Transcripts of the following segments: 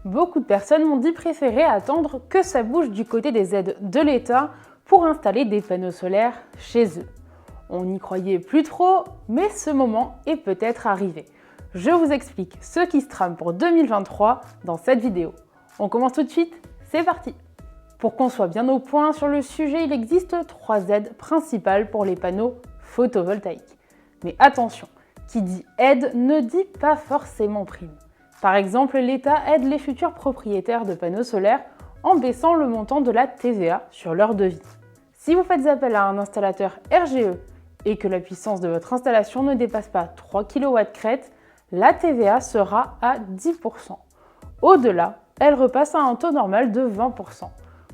Beaucoup de personnes m'ont dit préférer attendre que ça bouge du côté des aides de l'État pour installer des panneaux solaires chez eux. On n'y croyait plus trop, mais ce moment est peut-être arrivé. Je vous explique ce qui se trame pour 2023 dans cette vidéo. On commence tout de suite, c'est parti! Pour qu'on soit bien au point sur le sujet, il existe 3 aides principales pour les panneaux photovoltaïques. Mais attention, qui dit aide ne dit pas forcément prime. Par exemple, l'État aide les futurs propriétaires de panneaux solaires en baissant le montant de la TVA sur leur devis. Si vous faites appel à un installateur RGE et que la puissance de votre installation ne dépasse pas 3 kW crête, la TVA sera à 10%. Au-delà, elle repasse à un taux normal de 20%.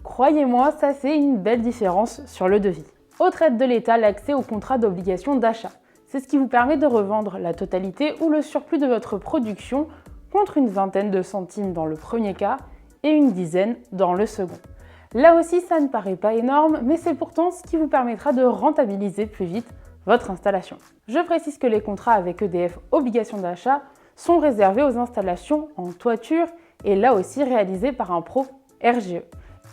Croyez-moi, ça fait une belle différence sur le devis. Autre aide de l'État, l'accès au contrat d'obligation d'achat. C'est ce qui vous permet de revendre la totalité ou le surplus de votre production contre une vingtaine de centimes dans le premier cas et une dizaine dans le second. Là aussi, ça ne paraît pas énorme, mais c'est pourtant ce qui vous permettra de rentabiliser plus vite votre installation. Je précise que les contrats avec EDF obligation d'achat sont réservés aux installations en toiture et là aussi réalisés par un pro RGE.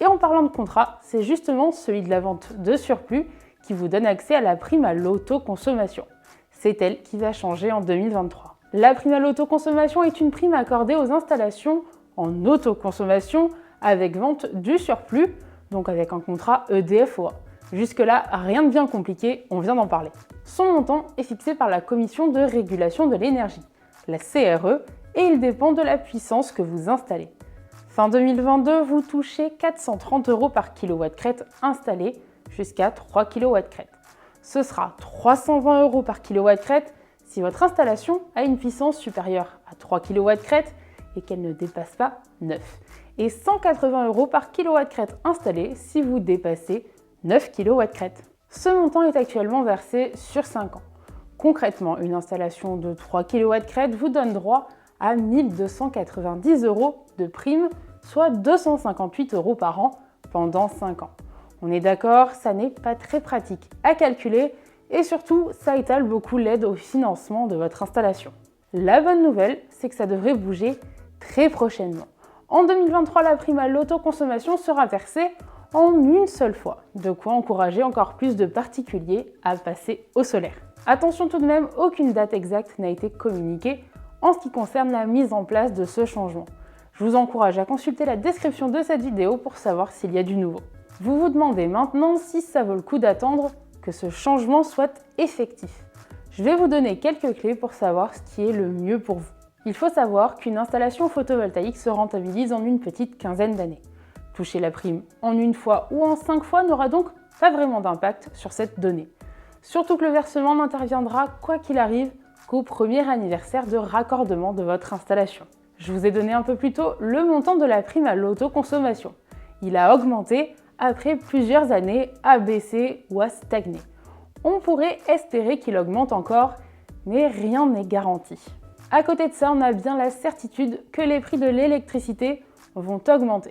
Et en parlant de contrat, c'est justement celui de la vente de surplus qui vous donne accès à la prime à l'autoconsommation. C'est elle qui va changer en 2023. La prime à l'autoconsommation est une prime accordée aux installations en autoconsommation avec vente du surplus, donc avec un contrat EDF-OA. Jusque-là, rien de bien compliqué, on vient d'en parler. Son montant est fixé par la Commission de régulation de l'énergie, la CRE, et il dépend de la puissance que vous installez. Fin 2022, vous touchez 430 € par kW crête installé jusqu'à 3 kW crête. Ce sera 320 € par kW crête si votre installation a une puissance supérieure à 3 kW crête et qu'elle ne dépasse pas 9. Et 180 € par kW crête installé si vous dépassez 9 kW crête. Ce montant est actuellement versé sur 5 ans. Concrètement, une installation de 3 kW crête vous donne droit à 1 290 € de prime, soit 258 € par an pendant 5 ans. On est d'accord, ça n'est pas très pratique à calculer et surtout, ça étale beaucoup l'aide au financement de votre installation. La bonne nouvelle, c'est que ça devrait bouger très prochainement. En 2023, la prime à l'autoconsommation sera versée en une seule fois, de quoi encourager encore plus de particuliers à passer au solaire. Attention tout de même, aucune date exacte n'a été communiquée en ce qui concerne la mise en place de ce changement. Je vous encourage à consulter la description de cette vidéo pour savoir s'il y a du nouveau. Vous vous demandez maintenant si ça vaut le coup d'attendre que ce changement soit effectif. Je vais vous donner quelques clés pour savoir ce qui est le mieux pour vous. Il faut savoir qu'une installation photovoltaïque se rentabilise en une petite quinzaine d'années. Toucher la prime en une fois ou en 5 fois n'aura donc pas vraiment d'impact sur cette donnée. Surtout que le versement n'interviendra, quoi qu'il arrive, qu'au premier anniversaire de raccordement de votre installation. Je vous ai donné un peu plus tôt le montant de la prime à l'autoconsommation. Il a augmenté après plusieurs années à baisser ou à stagner. On pourrait espérer qu'il augmente encore, mais rien n'est garanti. À côté de ça, on a bien la certitude que les prix de l'électricité vont augmenter.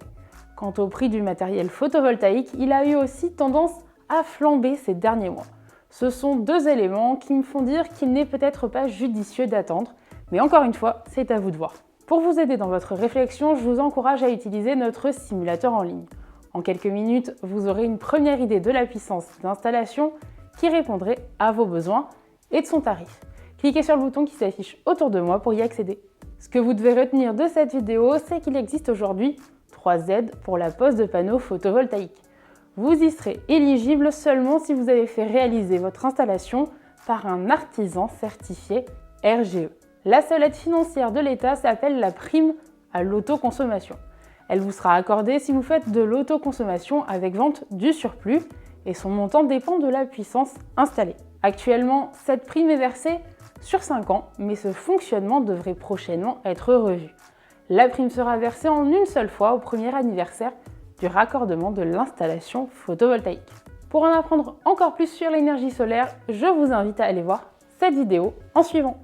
Quant au prix du matériel photovoltaïque, il a eu aussi tendance à flamber ces derniers mois. Ce sont 2 éléments qui me font dire qu'il n'est peut-être pas judicieux d'attendre, mais encore une fois, c'est à vous de voir. Pour vous aider dans votre réflexion, je vous encourage à utiliser notre simulateur en ligne. En quelques minutes, vous aurez une première idée de la puissance d'installation qui répondrait à vos besoins et de son tarif. Cliquez sur le bouton qui s'affiche autour de moi pour y accéder. Ce que vous devez retenir de cette vidéo, c'est qu'il existe aujourd'hui 3 aides pour la pose de panneaux photovoltaïques. Vous y serez éligible seulement si vous avez fait réaliser votre installation par un artisan certifié RGE. La seule aide financière de l'État s'appelle la prime à l'autoconsommation. Elle vous sera accordée si vous faites de l'autoconsommation avec vente du surplus et son montant dépend de la puissance installée. Actuellement, cette prime est versée sur 5 ans, mais ce fonctionnement devrait prochainement être revu. La prime sera versée en une seule fois au premier anniversaire du raccordement de l'installation photovoltaïque. Pour en apprendre encore plus sur l'énergie solaire, je vous invite à aller voir cette vidéo en suivant.